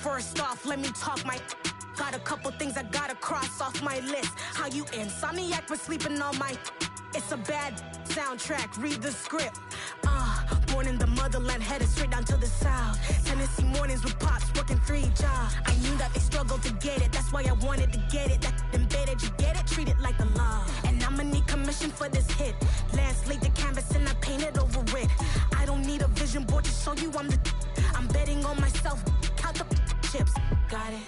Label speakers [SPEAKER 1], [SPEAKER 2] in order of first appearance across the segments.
[SPEAKER 1] First off, let me talk my. Got a couple things I gotta cross off my list. How you insomniac for sleeping on my. It's a bad soundtrack, read the script. Born in the motherland, headed straight down to the south. Tennessee mornings with pops, working 3 jobs. I knew that they struggled to get it, that's why I wanted to get it. That embedded, you get it, treat it like a law. And I'ma need commission for this hit. Lance laid the canvas and I painted over it. I don't need a vision board to show you I'm betting on myself, count the chips. Got it.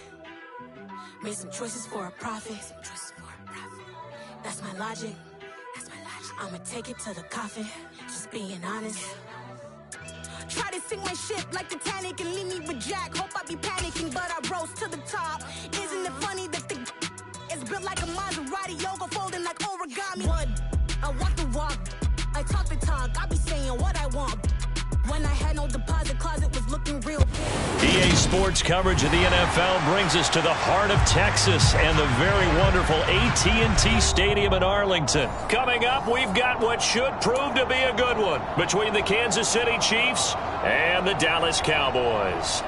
[SPEAKER 1] Made some choices for a profit. That's my logic. I'ma take it to the coffin, just being honest. Try to sink my ship like Titanic and leave me with Jack. Hope I be panicking, but I rose to the top. Isn't it funny that the is built like a Maserati, yoga folding like origami? What? I walk the walk, I talk the talk, I be saying what I want. When I had no deposit, closet was looking real big.
[SPEAKER 2] EA Sports coverage of the NFL brings us to the heart of Texas and the very wonderful AT&T Stadium in Arlington. Coming up, we've got what should prove to be a good one between the Kansas City Chiefs and the Dallas Cowboys.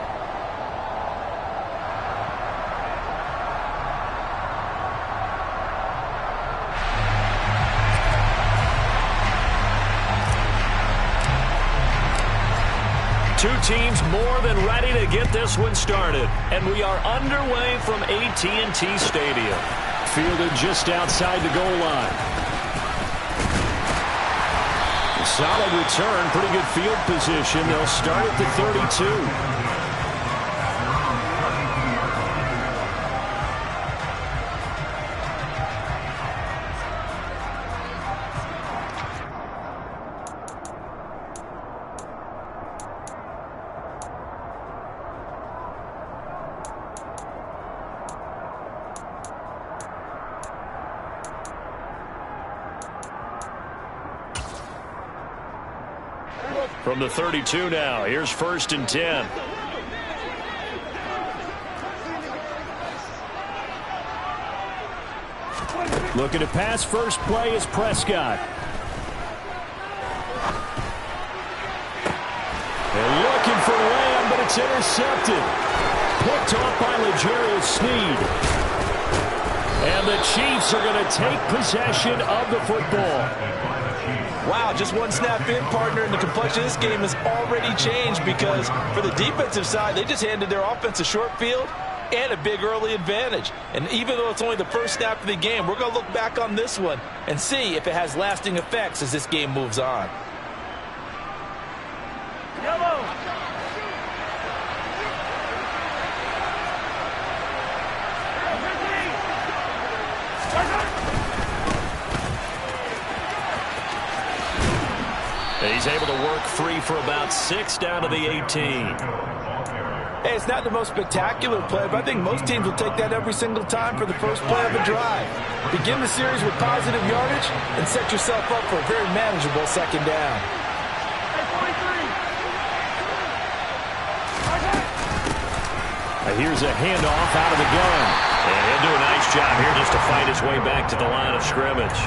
[SPEAKER 2] Two teams more than ready to get this one started. And we are underway from AT&T Stadium. Fielded just outside the goal line. A solid return, pretty good field position. They'll start at the 32. From the 32 now, here's 1st and 10. Looking to pass first play is Prescott. They're looking for Lamb, but it's intercepted. Picked off by L'Jarius Sneed. And the Chiefs are going to take possession of the football.
[SPEAKER 3] Wow, just one snap in, partner, and the complexion of this game has already changed because for the defensive side, they just handed their offense a short field and a big early advantage. And even though it's only the first snap of the game, we're going to look back on this one and see if it has lasting effects as this game moves on.
[SPEAKER 4] Yellow.
[SPEAKER 2] He's able to work free for about 6 down to the 18.
[SPEAKER 3] Hey, it's not the most spectacular play, but I think most teams will take that every single time for the first play of a drive. Begin the series with positive yardage and set yourself up for a very manageable second down.
[SPEAKER 2] Here's a handoff out of the gun. And he'll do a nice job here just to fight his way back to the line of scrimmage.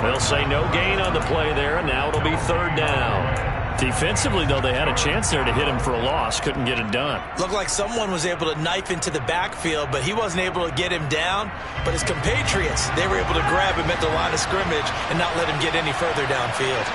[SPEAKER 2] They'll say no gain on the play there, and now it'll be 3rd down. Defensively, though, they had a chance there to hit him for a loss. Couldn't get it done.
[SPEAKER 3] Looked like someone was able to knife into the backfield, but he wasn't able to get him down. But his compatriots, they were able to grab him at the line of scrimmage and not let him get any further downfield.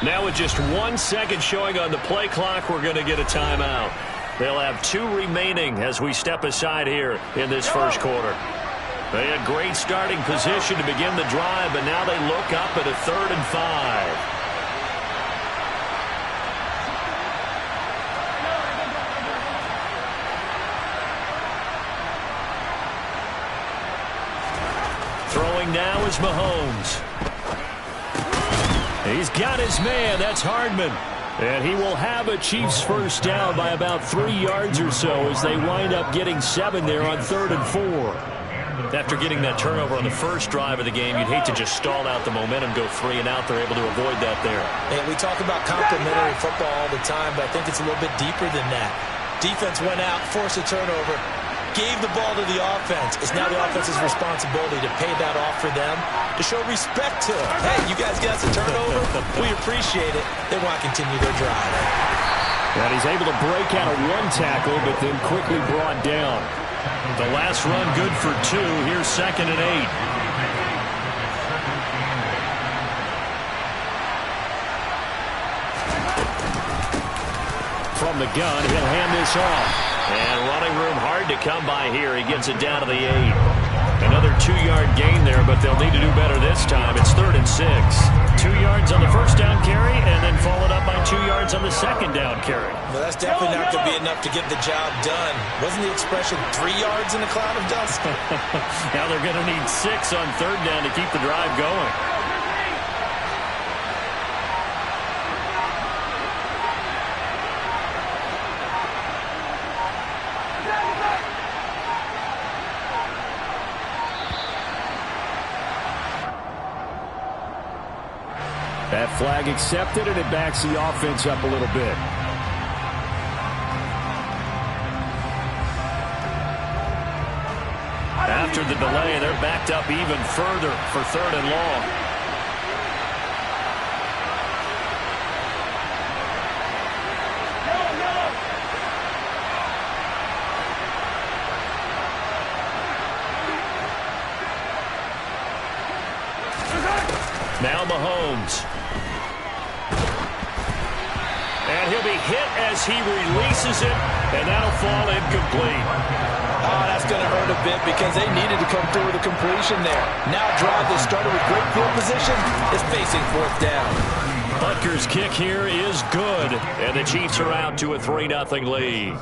[SPEAKER 2] Now with just 1 second showing on the play clock, we're going to get a timeout. They'll have 2 remaining as we step aside here in this first quarter. They had great starting position to begin the drive, but now they look up at a 3rd and 5. Throwing now is Mahomes. He's got his man. That's Hardman. And he will have a Chiefs first down by about 3 yards or so as they wind up getting 7 there on 3rd and 4. After getting that turnover on the first drive of the game, you'd hate to just stall out the momentum, go 3 and out. They're able to avoid that there.
[SPEAKER 3] And we talk about complementary football all the time, but I think it's a little bit deeper than that. Defense went out, forced a turnover, gave the ball to the offense. It's now the offense's responsibility to pay that off for them, to show respect to them. Hey, you guys got us a turnover. We appreciate it. They want to continue their drive.
[SPEAKER 2] And he's able to break out of one tackle, but then quickly brought down. The last run good for 2. Here's 2nd and 8. From the gun, he'll hand this off. And running room hard to come by here. He gets it down to the 8. Another 2-yard gain there, but they'll need to do better this time. It's 3rd and 6. 2 yards on the first down carry, and then followed up by 2 yards on the second down carry.
[SPEAKER 3] Well, that's definitely not going to be enough to get the job done. Wasn't the expression 3 yards in a cloud of dust?
[SPEAKER 2] Now they're going to need 6 on 3rd down to keep the drive going. That flag accepted, and it backs the offense up a little bit. After the delay, they're backed up even further for 3rd and long. Now Mahomes. And he'll be hit as he releases it, and that'll fall incomplete.
[SPEAKER 3] Oh, that's going to hurt a bit because they needed to come through with a completion there. Now drive that started with great field position is facing 4th down.
[SPEAKER 2] Butker's kick here is good, and the Chiefs are out to a 3-0 lead.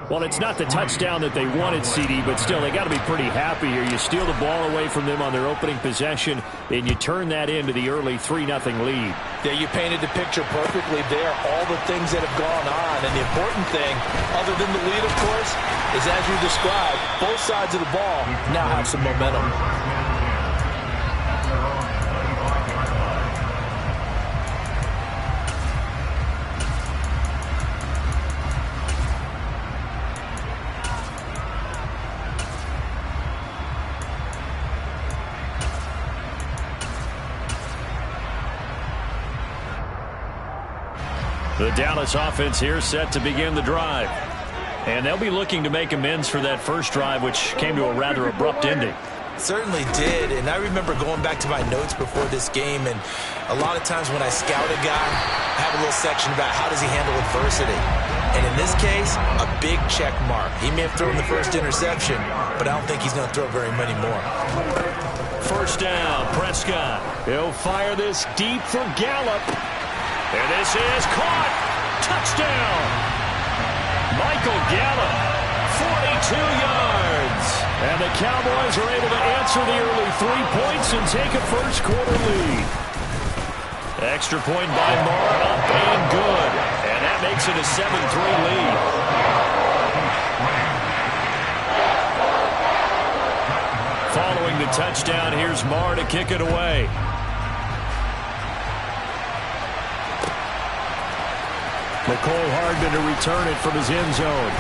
[SPEAKER 2] Well, it's not the touchdown that they wanted, CD, but still, they got to be pretty happy here. You steal the ball away from them on their opening possession, and you turn that into the early 3-0 lead.
[SPEAKER 3] Yeah, you painted the picture perfectly there, all the things that have gone on. And the important thing, other than the lead, of course, is as you described, both sides of the ball now have some momentum.
[SPEAKER 2] The Dallas offense here set to begin the drive. And they'll be looking to make amends for that first drive, which came to a rather abrupt ending.
[SPEAKER 3] Certainly did, and I remember going back to my notes before this game, and a lot of times when I scout a guy, I have a little section about how does he handle adversity. And in this case, a big check mark. He may have thrown the first interception, but I don't think he's going to throw very many more.
[SPEAKER 2] First down, Prescott. He'll fire this deep for Gallup. And this is caught. Touchdown. Michael Gallup, 42 yards. And the Cowboys are able to answer the early 3 points and take a first-quarter lead. Extra point by Marr, up and good. And that makes it a 7-3 lead. Following the touchdown, here's Marr to kick it away. Mecole Hardman to return it from his end zone.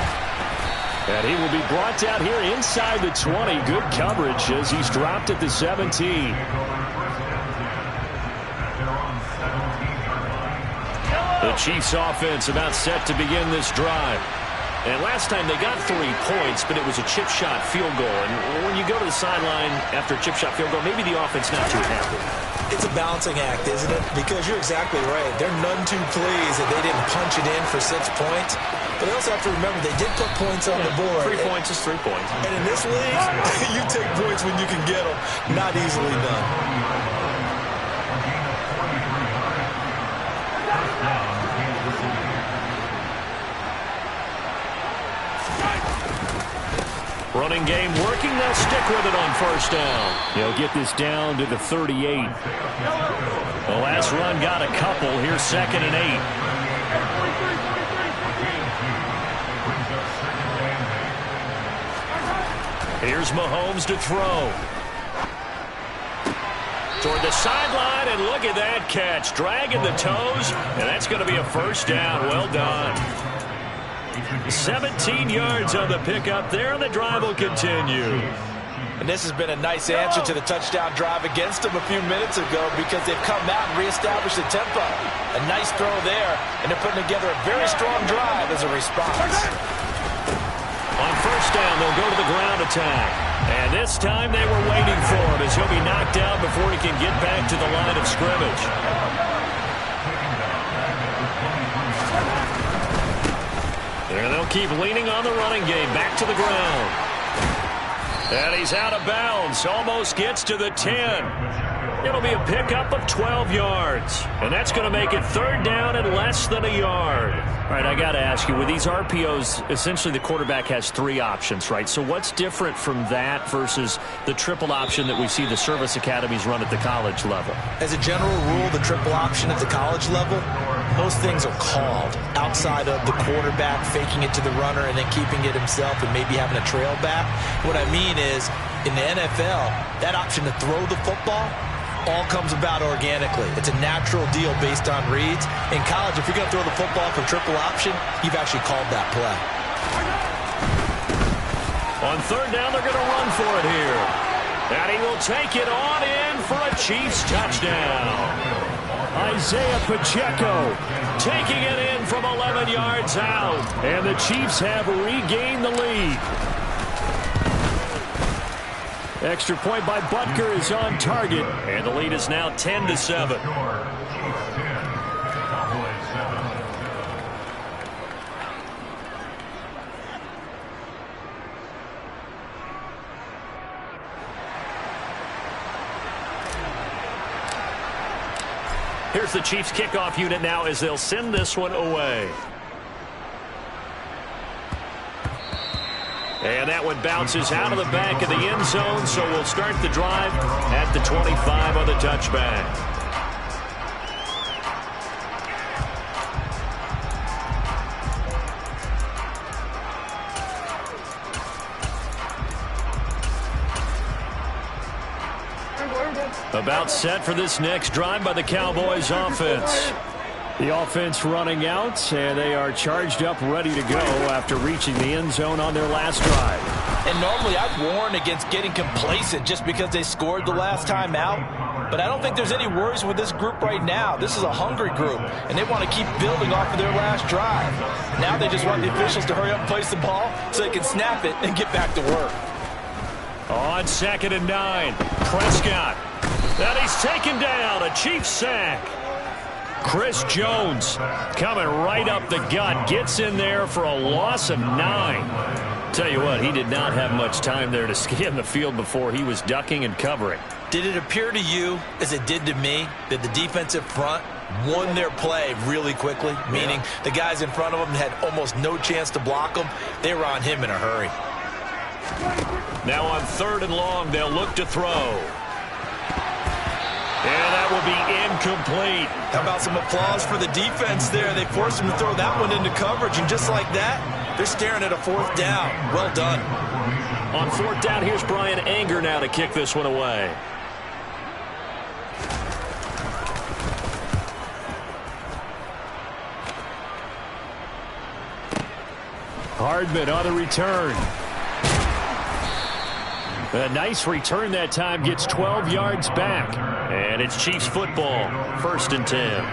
[SPEAKER 2] And he will be brought down here inside the 20. Good coverage as he's dropped at the 17. The Chiefs offense about set to begin this drive. And last time they got 3 points, but it was a chip shot field goal. And when you go to the sideline after a chip shot field goal, maybe the offense not too happy.
[SPEAKER 3] It's a balancing act, isn't it? Because you're exactly right. They're none too pleased that they didn't punch it in for 6 points. But they also have to remember they did put points on the board.
[SPEAKER 2] 3 points is 3 points.
[SPEAKER 3] And in this league, you take points when you can get them. Not easily done.
[SPEAKER 2] Running game working. They'll stick with it on first down. They'll get this down to the 38. The last run got a couple. Here's 2nd and 8. Here's Mahomes to throw. Toward the sideline, and look at that catch. Dragging the toes, and that's going to be a first down. Well done. 17 yards on the pickup there, and the drive will continue.
[SPEAKER 3] And this has been a nice answer to the touchdown drive against them a few minutes ago because they've come out and reestablished the tempo. A nice throw there, and they're putting together a very strong drive as a response.
[SPEAKER 2] On first down, they'll go to the ground attack. And this time they were waiting for him as he'll be knocked out before he can get back to the line of scrimmage. And they'll keep leaning on the running game. Back to the ground. And he's out of bounds. Almost gets to the 10. It'll be a pickup of 12 yards. And that's going to make it third down and less than a yard. All right, I got to ask you, with these RPOs, essentially the quarterback has 3 options, right? So what's different from that versus the triple option that we see the service academies run at the college level?
[SPEAKER 3] As a general rule, the triple option at the college level, most things are called outside of the quarterback faking it to the runner and then keeping it himself and maybe having a trail back. What I mean is, in the NFL, that option to throw the football all comes about organically. It's a natural deal based on reads. In college, if you're going to throw the football for triple option, you've actually called that play.
[SPEAKER 2] On third down, they're going to run for it here. And he will take it on in for a Chiefs touchdown. Isaiah Pacheco taking it in from 11 yards out. And the Chiefs have regained the lead. Extra point by Butker is on target, and the lead is now 10-7. Here's the Chiefs kickoff unit now as they'll send this one away. And that one bounces out of the back of the end zone, so we'll start the drive at the 25 on the touchback. About set for this next drive by the Cowboys offense. The offense running out, and they are charged up, ready to go after reaching the end zone on their last drive.
[SPEAKER 3] And normally I'd warn against getting complacent just because they scored the last time out. But I don't think there's any worries with this group right now. This is a hungry group, and they want to keep building off of their last drive. Now they just want the officials to hurry up and place the ball so they can snap it and get back to work.
[SPEAKER 2] On 2nd and 9, Prescott. And he's taken down, a Chiefs sack. Chris Jones coming right up the gut, gets in there for a loss of 9. Tell you what, he did not have much time there to scan the field before he was ducking and covering.
[SPEAKER 3] Did it appear to you, as it did to me, that the defensive front won their play really quickly? Meaning the guys in front of them had almost no chance to block them. They were on him in a hurry.
[SPEAKER 2] Now on 3rd and long, they'll look to throw. And that will be incomplete.
[SPEAKER 3] How about some applause for the defense there? They forced him to throw that one into coverage, and just like that, they're staring at a 4th down. Well done.
[SPEAKER 2] On 4th down, here's Brian Anger now to kick this one away. Hardman on the return. A nice return that time, gets 12 yards back. And it's Chiefs football, 1st and 10.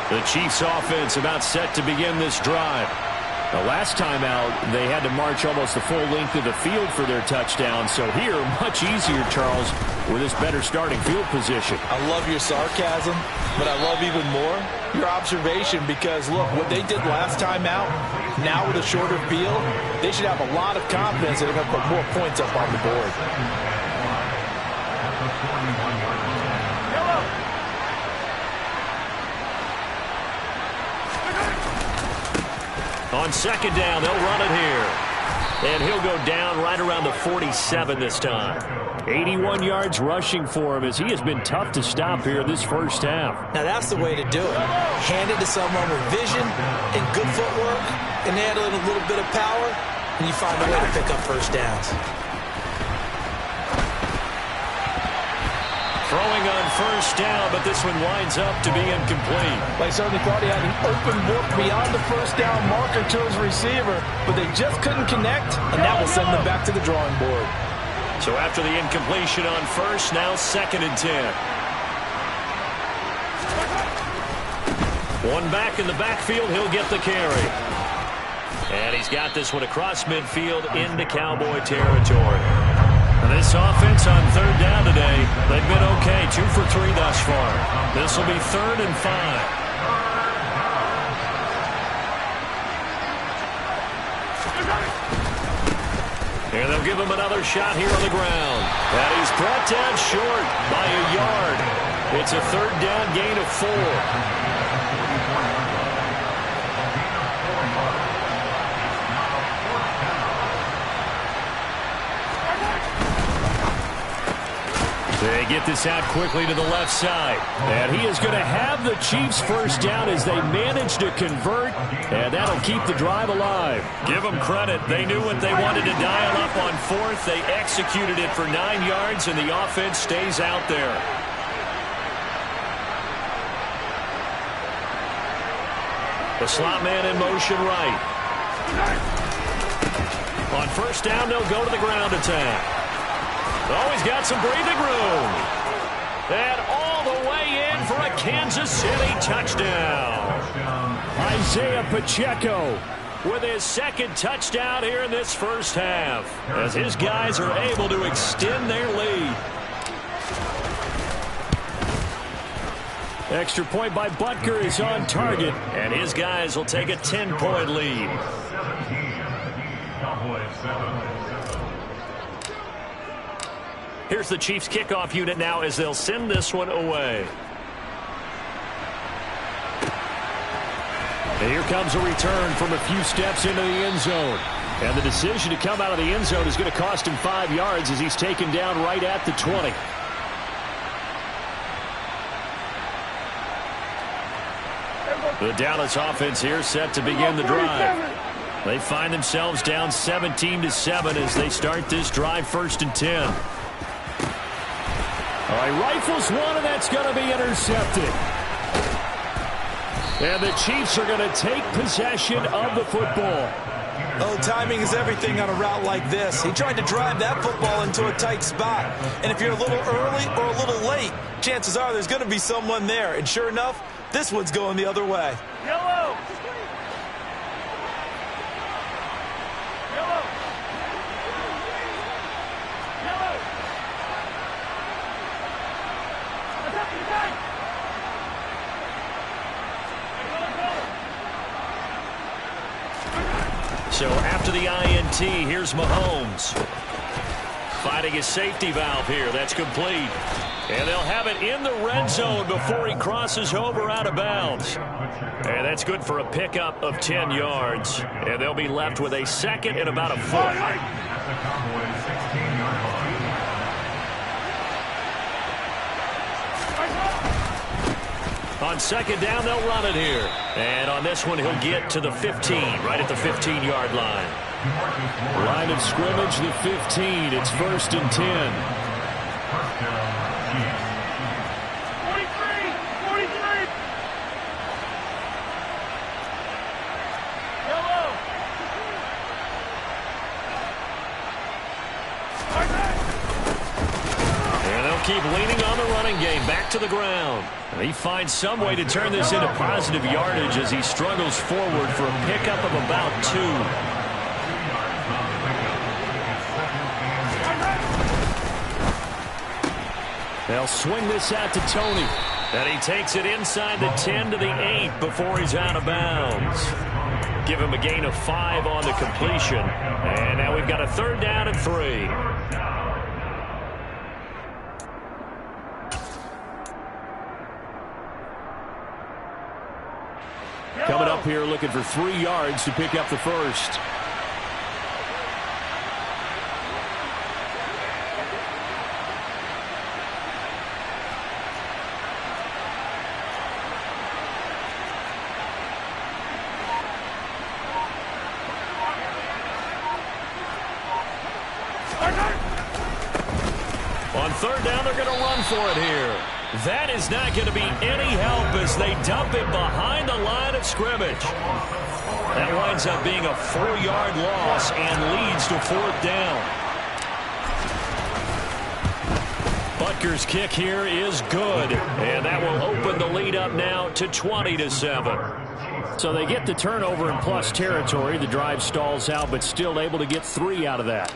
[SPEAKER 2] The Chiefs offense about set to begin this drive. The last time out, they had to march almost the full length of the field for their touchdown. So here, much easier, Charles, with this better starting field position.
[SPEAKER 3] I love your sarcasm, but I love even more your observation because, look, what they did last time out, now with a shorter field, they should have a lot of confidence that they're going to put more points up on the board.
[SPEAKER 2] On 2nd down, they'll run it here. And he'll go down right around the 47 this time. 81 yards rushing for him as he has been tough to stop here this first half.
[SPEAKER 3] Now that's the way to do it. Hand it to someone with vision and good footwork and add a little bit of power, and you find a way to pick up first downs.
[SPEAKER 2] Throwing on first down, but this one winds up to be incomplete.
[SPEAKER 3] They certainly thought he had an open book beyond the first down marker to his receiver, but they just couldn't connect, and that will send them back to the drawing board.
[SPEAKER 2] So after the incompletion on first, now 2nd and 10. One back in the backfield, he'll get the carry. And he's got this one across midfield into Cowboy territory. This offense on 3rd down today, they've been okay, 2 for 3 thus far. This will be 3rd and 5. And they'll give him another shot here on the ground. And he's brought down short by a yard. It's a 3rd down gain of 4. They get this out quickly to the left side. And he is going to have the Chiefs first down as they manage to convert. And that'll keep the drive alive. Give them credit. They knew what they wanted to dial up on 4th. They executed it for 9 yards, and the offense stays out there. The slot man in motion right. On first down, they'll go to the ground attack. Oh, he's got some breathing room. And all the way in for a Kansas City touchdown. Isaiah Pacheco with his 2nd touchdown here in this first half, as his guys are able to extend their lead. Extra point by Butker is on target, and his guys will take a 10-point lead. Here's the Chiefs kickoff unit now as they'll send this one away. And here comes a return from a few steps into the end zone. And the decision to come out of the end zone is going to cost him 5 yards as he's taken down right at the 20. The Dallas offense here set to begin the drive. They find themselves down 17-7 as they start this drive 1st and 10. All right, rifles one, and that's going to be intercepted. And the Chiefs are going to take possession of the football.
[SPEAKER 3] Oh, timing is everything on a route like this. He tried to drive that football into a tight spot. And if you're a little early or a little late, chances are there's going to be someone there. And sure enough, this one's going the other way.
[SPEAKER 4] Yellow!
[SPEAKER 2] So after the INT, here's Mahomes. Finding his safety valve here. That's complete. And they'll have it in the red zone before he crosses over out of bounds. And that's good for a pickup of 10 yards. And they'll be left with a 2nd and about a foot. On 2nd down, they'll run it here. And on this one, he'll get to the 15, right at the 15-yard line. Line of scrimmage, the 15. It's 1st and 10.
[SPEAKER 4] 43! Yellow!
[SPEAKER 2] And they'll keep leaning on the running game. Back to the ground. And he finds some way to turn this into positive yardage as he struggles forward for a pickup of about 2. They'll swing this out to Tony. And he takes it inside the 10 to the 8 before he's out of bounds. Give him a gain of 5 on the completion. And now we've got a 3rd down and 3. Coming up here looking for 3 yards to pick up the first. third down, they're going to run for it here. That is not going to be any help as they dump it behind the line of scrimmage. That winds up being a 4-yard loss and leads to fourth down. Butker's kick here is good, and that will open the lead up now to 20-7. So they get the turnover in plus territory. The drive stalls out, but still able to get 3 out of that.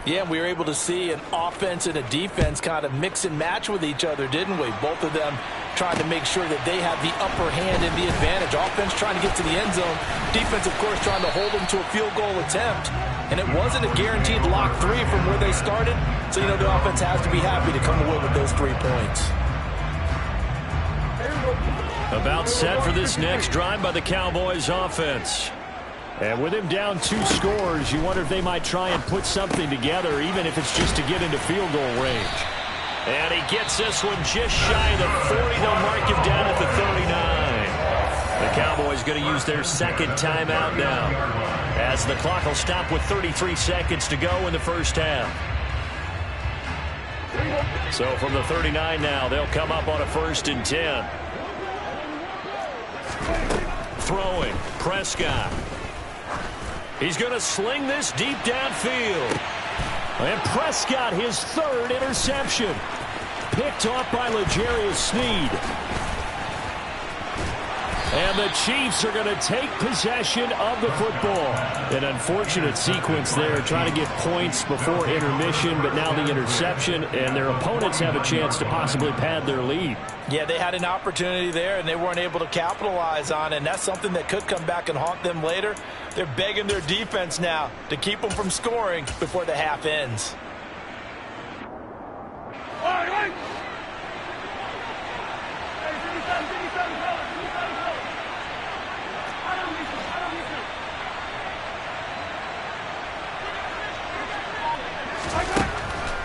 [SPEAKER 3] Yeah, we were able to see an offense and a defense kind of mix and match with each other, didn't we? Both of them trying to make sure that they have the upper hand and the advantage. Offense trying to get to the end zone. Defense, of course, trying to hold them to a field goal attempt. And it wasn't a guaranteed lock 3 from where they started. So, the offense has to be happy to come away with those 3 points.
[SPEAKER 2] About set for this next drive by the Cowboys offense. And with him down 2 scores, you wonder if they might try and put something together, even if it's just to get into field goal range. And he gets this one just shy of the 40. They'll mark him down at the 39. The Cowboys going to use their second timeout now, as the clock will stop with 33 seconds to go in the first half. So from the 39 now, they'll come up on a 1st and 10. Throwing, Prescott. He's going to sling this deep downfield. And Prescott, his 3rd interception. Picked off by L'Jarius Sneed. And the Chiefs are going to take possession of the football. An unfortunate sequence there, trying to get points before intermission, but now the interception, and their opponents have a chance to possibly pad their lead.
[SPEAKER 3] Yeah, they had an opportunity there, and they weren't able to capitalize on it, and that's something that could come back and haunt them later. They're begging their defense now to keep them from scoring before the half ends.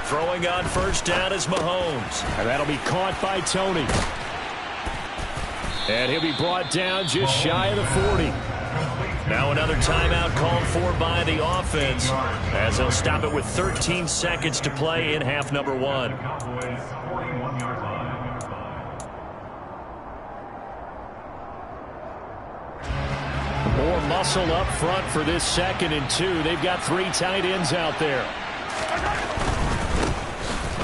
[SPEAKER 2] Throwing on 1st down is Mahomes. And that'll be caught by Tony. And he'll be brought down just shy of the 40. Now another timeout called for by the offense, as they'll stop it with 13 seconds to play in half number 1. More muscle up front for this 2nd and 2. They've got 3 tight ends out there.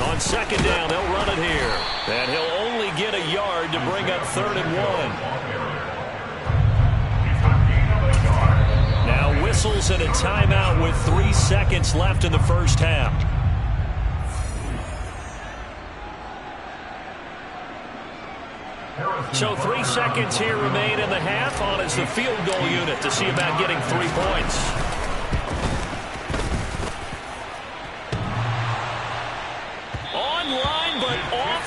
[SPEAKER 2] On 2nd down, they'll run it here. And he'll only get a yard to bring up 3rd and 1. Now whistles and a timeout with 3 seconds left in the first half. So 3 seconds here remain in the half. On is the field goal unit to see about getting 3 points.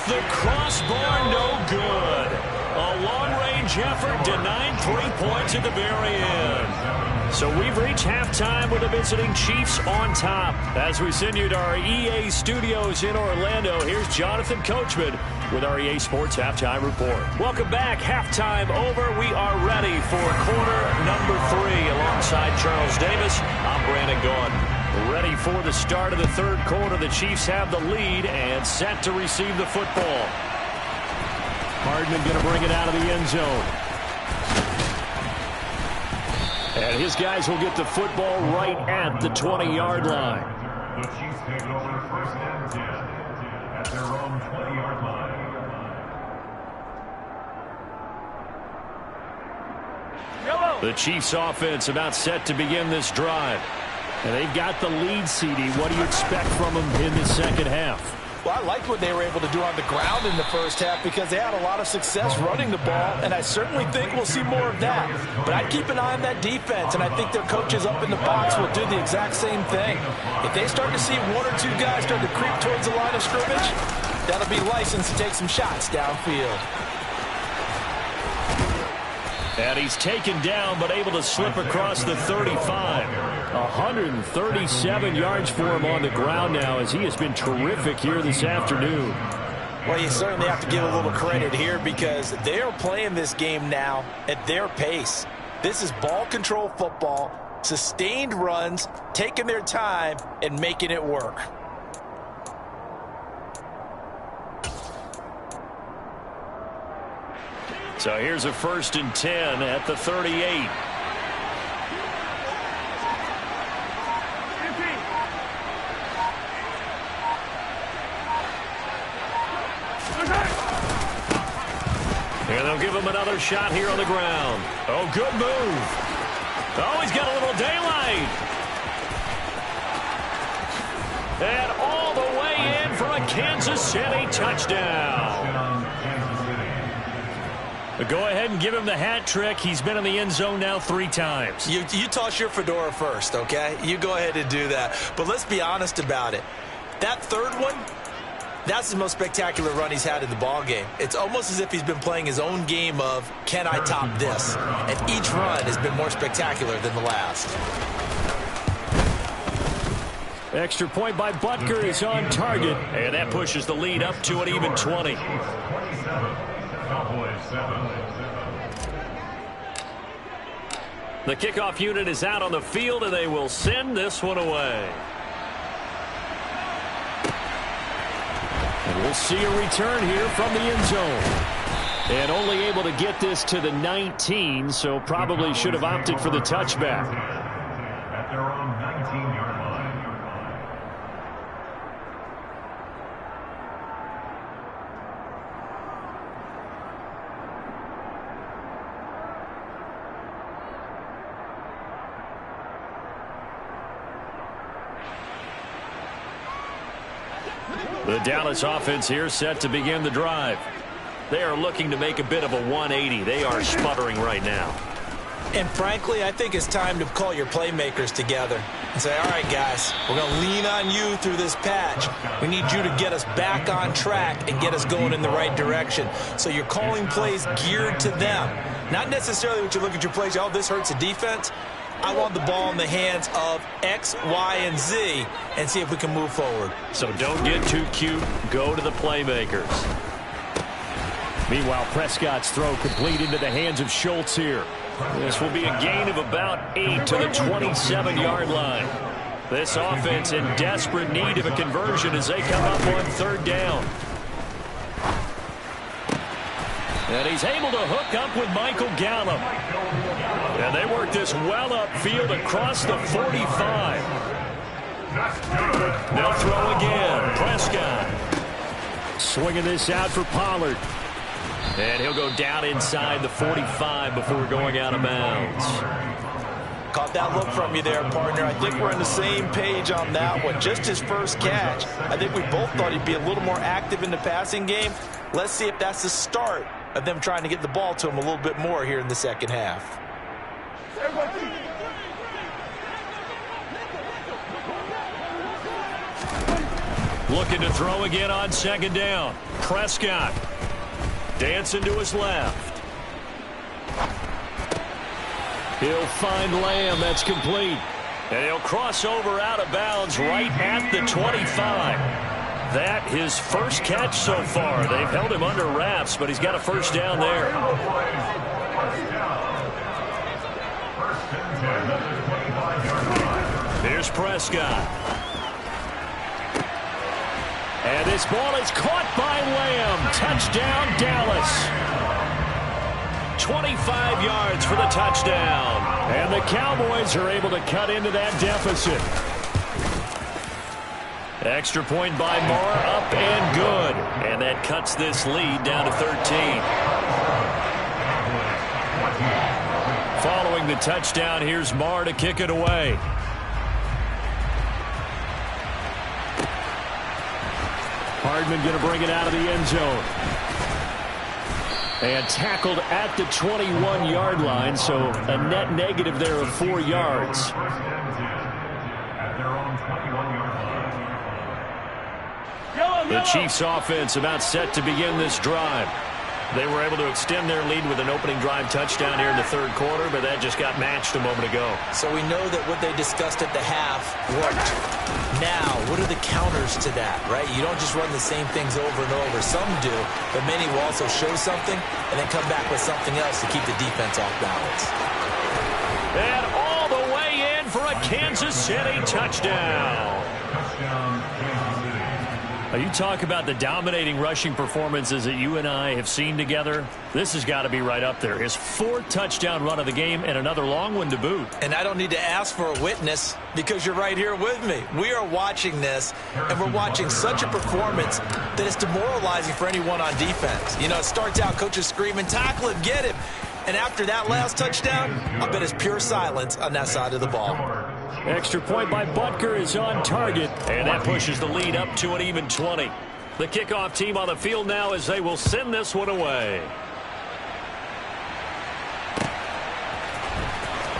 [SPEAKER 2] The crossbar, no good. A long-range effort denied 3 points at the very end. So we've reached halftime with the visiting Chiefs on top. As we send you to our EA studios in Orlando, here's Jonathan Coachman with our EA Sports Halftime Report. Welcome back. Halftime over. We are ready for quarter number 3. Alongside Charles Davis, I'm Brandon Gaudin. Ready for the start of the 3rd quarter. The Chiefs have the lead and set to receive the football. Hardman going to bring it out of the end zone. And his guys will get the football right at the 20-yard line.
[SPEAKER 4] The Chiefs take over 1st and 10 at their own 20-yard line.
[SPEAKER 2] The Chiefs offense about set to begin this drive. And they've got the lead, CD. What do you expect from them in the second half?
[SPEAKER 3] Well, I liked what they were able to do on the ground in the first half because they had a lot of success running the ball, and I certainly think we'll see more of that. But I'd keep an eye on that defense, and I think their coaches up in the box will do the exact same thing. If they start to see 1 or 2 guys start to creep towards the line of scrimmage, that'll be license to take some shots downfield.
[SPEAKER 2] And he's taken down, but able to slip across the 35. 137 yards for him on the ground now, as he has been terrific here this afternoon.
[SPEAKER 3] Well, you certainly have to give a little credit here because they are playing this game now at their pace. This is ball control football, sustained runs, taking their time, and making it work.
[SPEAKER 2] So here's a 1st and 10 at the 38. And they'll give him another shot here on the ground. Oh, good move. Oh, he's got a little daylight. And all the way in for a Kansas City touchdown. But go ahead and give him the hat trick. He's been in the end zone now 3 times.
[SPEAKER 3] You toss your fedora first, okay? You go ahead and do that. But let's be honest about it. That third one, that's the most spectacular run he's had in the ballgame. It's almost as if he's been playing his own game of, can I top this? And each run has been more spectacular than the last.
[SPEAKER 2] Extra point by Butker is on target. And that pushes the lead up to an even 20. The kickoff unit is out on the field, and they will send this one away. And we'll see a return here from the end zone. And only able to get this to the 19, so probably should have opted for the touchback.
[SPEAKER 4] At their own 19-yard line.
[SPEAKER 2] The Dallas offense here set to begin the drive. They are looking to make a bit of a 180. They are sputtering right now.
[SPEAKER 3] And frankly, I think it's time to call your playmakers together and say, all right, guys, we're going to lean on you through this patch. We need you to get us back on track and get us going in the right direction. So you're calling plays geared to them. Not necessarily what you look at your plays, oh, this hurts the defense. I want the ball in the hands of X, Y, and Z and see if we can move forward.
[SPEAKER 2] So don't get too cute. Go to the playmakers. Meanwhile, Prescott's throw complete into the hands of Schultz here. This will be a gain of about 8 to the 27-yard line. This offense in desperate need of a conversion as they come up on 3rd down. And he's able to hook up with Michael Gallup. And they work this well upfield across the 45. They'll throw again. Prescott swinging this out for Pollard. And he'll go down inside the 45 before going out of bounds.
[SPEAKER 3] Caught that look from you there, partner. I think we're on the same page on that one. Just his first catch. I think we both thought he'd be a little more active in the passing game. Let's see if that's the start of them trying to get the ball to him a little bit more here in the second half.
[SPEAKER 2] Looking to throw again on 2nd down. Prescott dancing to his left. He'll find Lamb. That's complete. And he'll cross over out of bounds right at the 25. That his first catch so far. They've held him under wraps, but he's got a 1st down there. Here's Prescott. And this ball is caught by Lamb. Touchdown, Dallas. 25 yards for the touchdown. And the Cowboys are able to cut into that deficit. Extra point by Moore, up and good. And that cuts this lead down to 13. Following the touchdown, here's Moore to kick it away. Hardman going to bring it out of the end zone. And tackled at the 21-yard line, so a net negative there of 4 yards. The Chiefs offense about set to begin this drive. They were able to extend their lead with an opening drive touchdown here in the 3rd quarter, but that just got matched a moment ago.
[SPEAKER 3] So we know that what they discussed at the half worked. Now, what are the counters to that, right? You don't just run the same things over and over. Some do, but many will also show something and then come back with something else to keep the defense off balance.
[SPEAKER 2] And all the way in for a Kansas City touchdown. You talk about the dominating rushing performances that you and I have seen together. This has got to be right up there. His 4th touchdown run of the game and another long one to boot.
[SPEAKER 3] And I don't need to ask for a witness because you're right here with me. We are watching this, and we're watching such a performance that it's demoralizing for anyone on defense. You know, it starts out coaches screaming, tackle him, get him. And after that last touchdown, I bet it's pure silence on that side of the ball.
[SPEAKER 2] Extra point by Butker is on target, and that pushes the lead up to an even 20. The kickoff team on the field now as they will send this one away.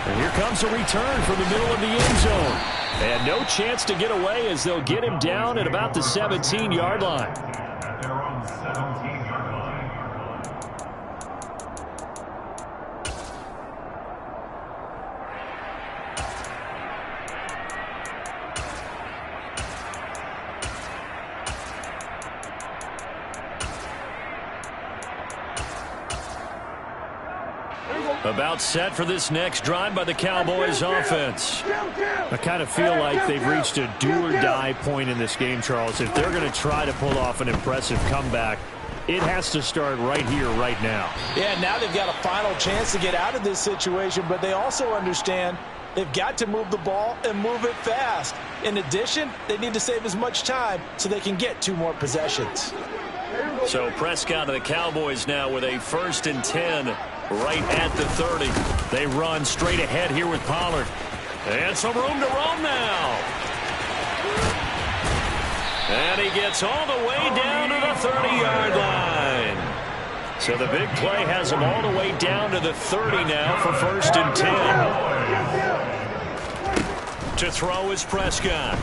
[SPEAKER 2] And here comes a return from the middle of the end zone. And no chance to get away as they'll get him down at about the 17-yard line.
[SPEAKER 4] At their own 17-yard line.
[SPEAKER 2] About set for this next drive by the Cowboys offense. I kind of feel like they've reached a do-or-die point in this game, Charles. If they're going to try to pull off an impressive comeback, it has to start right here, right now.
[SPEAKER 3] Yeah, now they've got a final chance to get out of this situation, but they also understand they've got to move the ball and move it fast. In addition, they need to save as much time so they can get 2 more possessions.
[SPEAKER 2] So Prescott and the Cowboys now with a 1st and 10 right at the 30. They run straight ahead here with Pollard. And some room to roam now. And he gets all the way down to the 30-yard line. So the big play has him all the way down to the 30 now for 1st and 10. To throw is Prescott.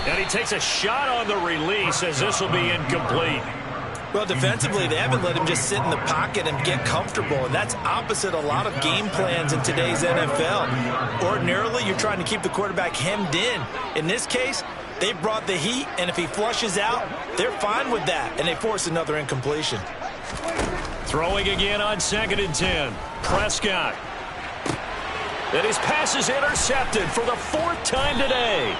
[SPEAKER 2] And he takes a shot on the release as this will be incomplete.
[SPEAKER 3] Well, defensively, they haven't let him just sit in the pocket and get comfortable, and that's opposite a lot of game plans in today's NFL. Ordinarily, you're trying to keep the quarterback hemmed in. In this case, they brought the heat, and if he flushes out, they're fine with that, and they force another incompletion.
[SPEAKER 2] Throwing again on 2nd and 10. Prescott. And his pass is intercepted for the 4th time today.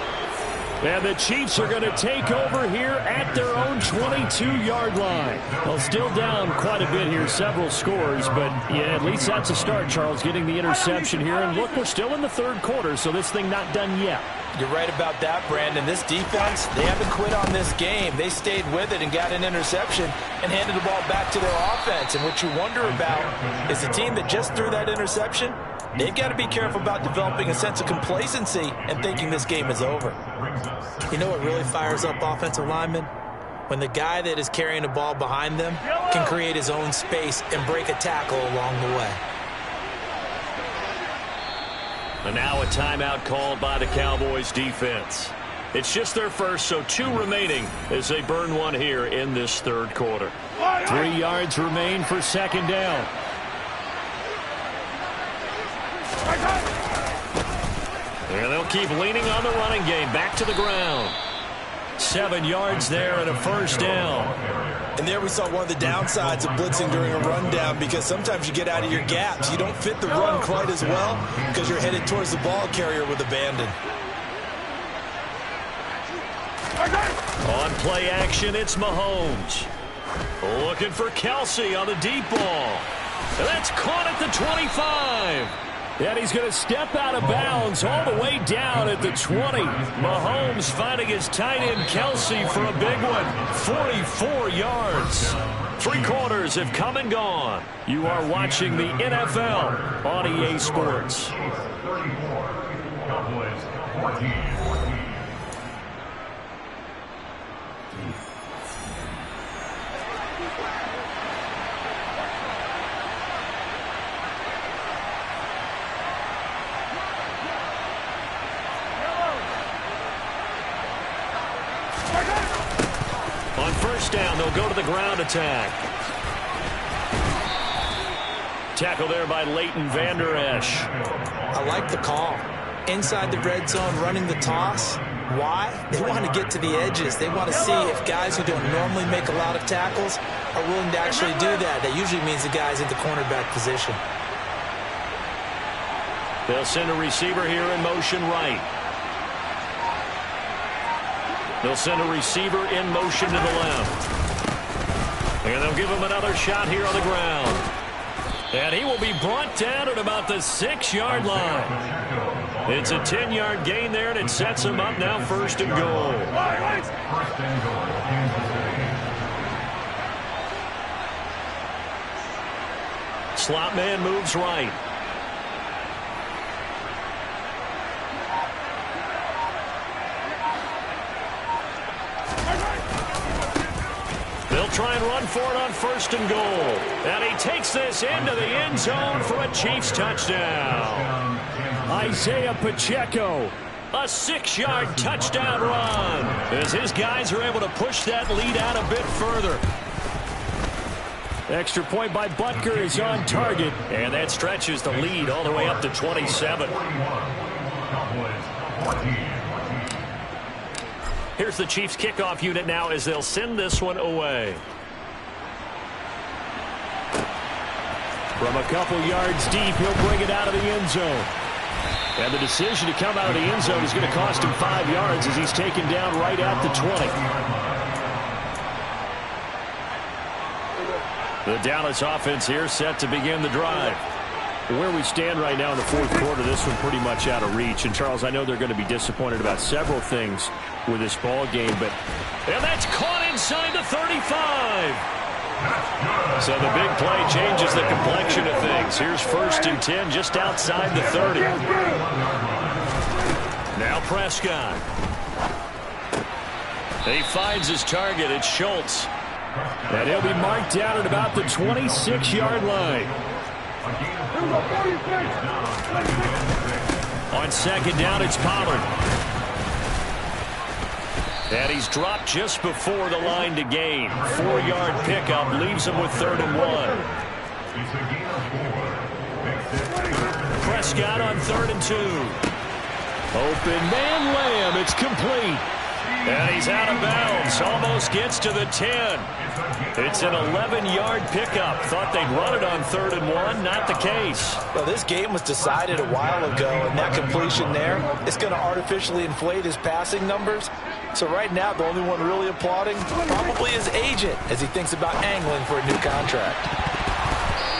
[SPEAKER 2] And the Chiefs are going to take over here at their own 22-yard line. Well, still down quite a bit here, several scores, but yeah, at least that's a start, Charles, getting the interception here. And look, we're still in the 3rd quarter, so this thing not done yet.
[SPEAKER 3] You're right about that, Brandon. This defense, they haven't quit on this game. They stayed with it and got an interception and handed the ball back to their offense. And what you wonder about is the team that just threw that interception, they've got to be careful about developing a sense of complacency and thinking this game is over. You know what really fires up offensive linemen? When the guy that is carrying the ball behind them can create his own space and break a tackle along the way.
[SPEAKER 2] And now a timeout called by the Cowboys defense. It's just their first, so 2 remaining as they burn one here in this 3rd quarter. 3 yards remain for 2nd down. And they'll keep leaning on the running game. Back to the ground. 7 yards there and a 1st down.
[SPEAKER 3] And there we saw one of the downsides of blitzing during a rundown, because sometimes you get out of your gaps. You don't fit the run quite as well because you're headed towards the ball carrier with abandon.
[SPEAKER 2] On play action, it's Mahomes. Looking for Kelsey on the deep ball. And that's caught at the 25. And he's going to step out of bounds all the way down at the 20. Mahomes finding his tight end Kelsey for a big one. 44 yards. 3 quarters have come and gone. You are watching the NFL on EA Sports.
[SPEAKER 4] 34, Cowboys 14.
[SPEAKER 2] On 1st down, they'll go to the ground attack. Tackle there by Leighton Vander Esch.
[SPEAKER 3] I like the call. Inside the red zone, running the toss. Why? They want to get to the edges. They want to see if guys who don't normally make a lot of tackles are willing to actually do that. That usually means the guy's in the cornerback position.
[SPEAKER 2] They'll send a receiver here in motion right. They'll send a receiver in motion to the left. And they'll give him another shot here on the ground. And he will be brought down at about the 6-yard line. It's a 10-yard gain there, and it sets him up now 1st and goal. Slot man moves right. They'll try and run for it on 1st and goal. And he takes this into the end zone for a Chiefs touchdown. Isaiah Pacheco, a 6-yard touchdown run, as his guys are able to push that lead out a bit further. Extra point by Butker is on target, and that stretches the lead all the way up to 27. Here's the Chiefs kickoff unit now as they'll send this one away. From a couple yards deep, he'll bring it out of the end zone. And the decision to come out of the end zone is going to cost him 5 yards as he's taken down right at the 20. The Dallas offense here set to begin the drive. Where we stand right now in the 4th quarter, this one pretty much out of reach. And, Charles, I know they're going to be disappointed about several things with this ball game, but and that's caught inside the 35. So the big play changes the complexion of things. Here's 1st and 10 just outside the 30. Now Prescott. He finds his target. It's Schultz. And he'll be marked down at about the 26-yard line. On 2nd down, it's Pollard. And he's dropped just before the line to gain. 4-yard pickup leaves him with 3rd and 1. Prescott on 3rd and 2. Open man Lamb. It's complete. And he's out of bounds. Almost gets to the 10. It's an 11-yard pickup. Thought they'd run it on 3rd and 1. Not the case.
[SPEAKER 3] Well, this game was decided a while ago, and that completion there is going to artificially inflate his passing numbers. So right now, the only one really applauding probably his agent as he thinks about angling for a new contract.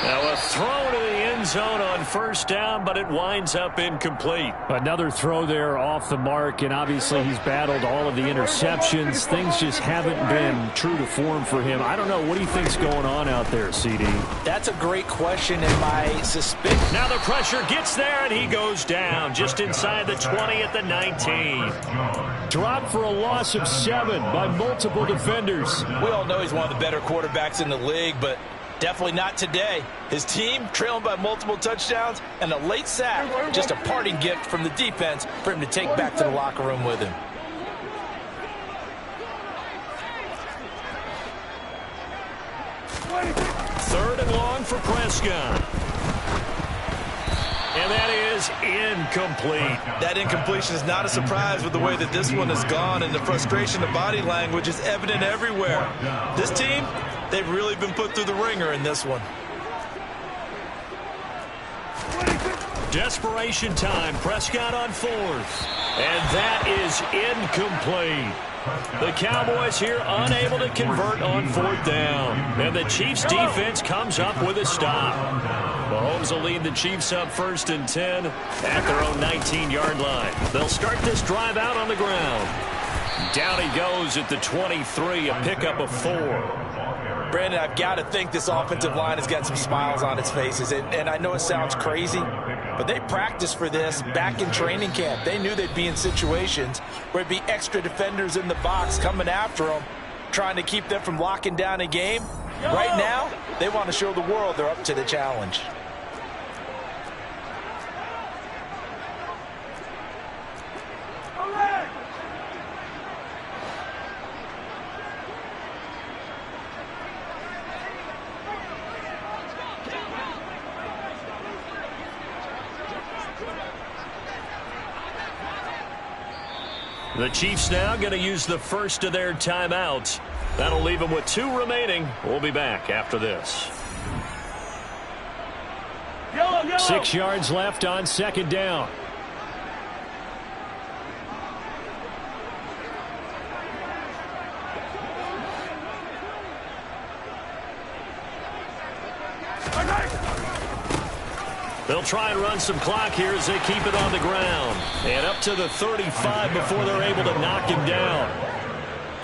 [SPEAKER 2] Now a throw to the end zone on 1st down, but it winds up incomplete.
[SPEAKER 5] Another throw there off the mark, and obviously he's battled all of the interceptions. Things just haven't been true to form for him. I don't know. What do you think's going on out there, CD?
[SPEAKER 3] That's a great question, and my suspicion.
[SPEAKER 2] Now the pressure gets there, and he goes down just inside the 20 at the 19.
[SPEAKER 5] Dropped for a loss of 7 by multiple defenders.
[SPEAKER 3] We all know he's one of the better quarterbacks in the league, but definitely not today. His team trailing by multiple touchdowns, and a late sack, just a parting gift from the defense for him to take back to the locker room with him.
[SPEAKER 2] Third and long for Prescott. And that is incomplete.
[SPEAKER 3] That incompletion is not a surprise with the way that this one has gone, and the frustration of body language is evident everywhere. This team, they've really been put through the ringer in this one.
[SPEAKER 2] Desperation time. Prescott on 4th. And that is incomplete. The Cowboys here unable to convert on 4th down. And the Chiefs defense comes up with a stop. Mahomes will lead the Chiefs up 1st and 10 at their own 19-yard line. They'll start this drive out on the ground. Down he goes at the 23, a pickup of 4.
[SPEAKER 3] Brandon, I've got to think this offensive line has got some smiles on its faces. And I know it sounds crazy, but they practiced for this back in training camp. They knew they'd be in situations where it'd be extra defenders in the box coming after them, trying to keep them from locking down a game. Right now, they want to show the world they're up to the challenge.
[SPEAKER 2] The Chiefs now going to use the first of their timeouts. That'll leave them with 2 remaining. We'll be back after this.
[SPEAKER 5] 6 yards left on 2nd down.
[SPEAKER 2] They'll try and run some clock here as they keep it on the ground. And up to the 35 before they're able to knock him down.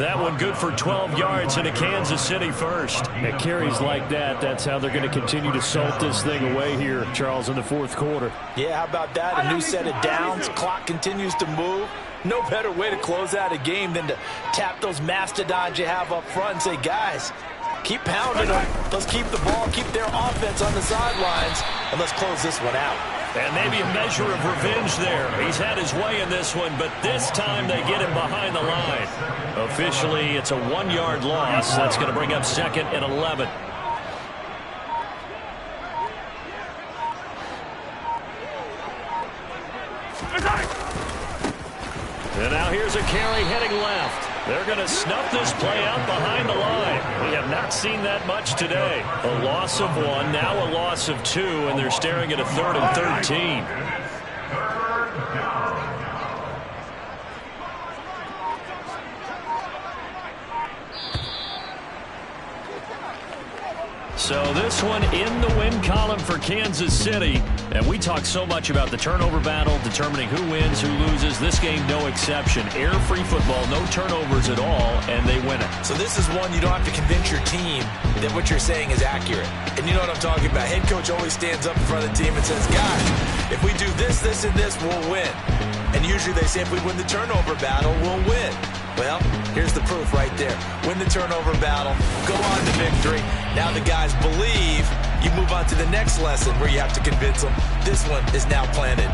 [SPEAKER 2] That one good for 12 yards and a Kansas City first.
[SPEAKER 5] At carries like that, that's how they're going to continue to salt this thing away here, Charles, in the fourth quarter.
[SPEAKER 3] Yeah, how about that? A new set of downs. Clock continues to move. No better way to close out a game than to tap those mastodons you have up front and say, guys, keep pounding them. Let's keep the ball, keep their offense on the sidelines, and let's close this one out.
[SPEAKER 2] And maybe a measure of revenge there. He's had his way in this one, but this time they get him behind the line. Officially, it's a 1-yard loss. That's going to bring up 2nd and 11. And now here's a carry heading left. They're going to snuff this play out behind the line. We have not seen that much today. A loss of 1, now a loss of 2, and they're staring at a 3rd and 13. So this one in the win column for Kansas City. And we talk so much about the turnover battle, determining who wins, who loses. This game, no exception. Air-free football, no turnovers at all, and they win it.
[SPEAKER 3] So this is one you don't have to convince your team that what you're saying is accurate. And you know what I'm talking about. Head coach always stands up in front of the team and says, guys, if we do this, this, and this, we'll win. And usually they say if we win the turnover battle, we'll win. Well, here's the proof right there. Win the turnover battle, go on to victory. Now the guys believe. You move on to the next lesson where you have to convince them. This one is now planted.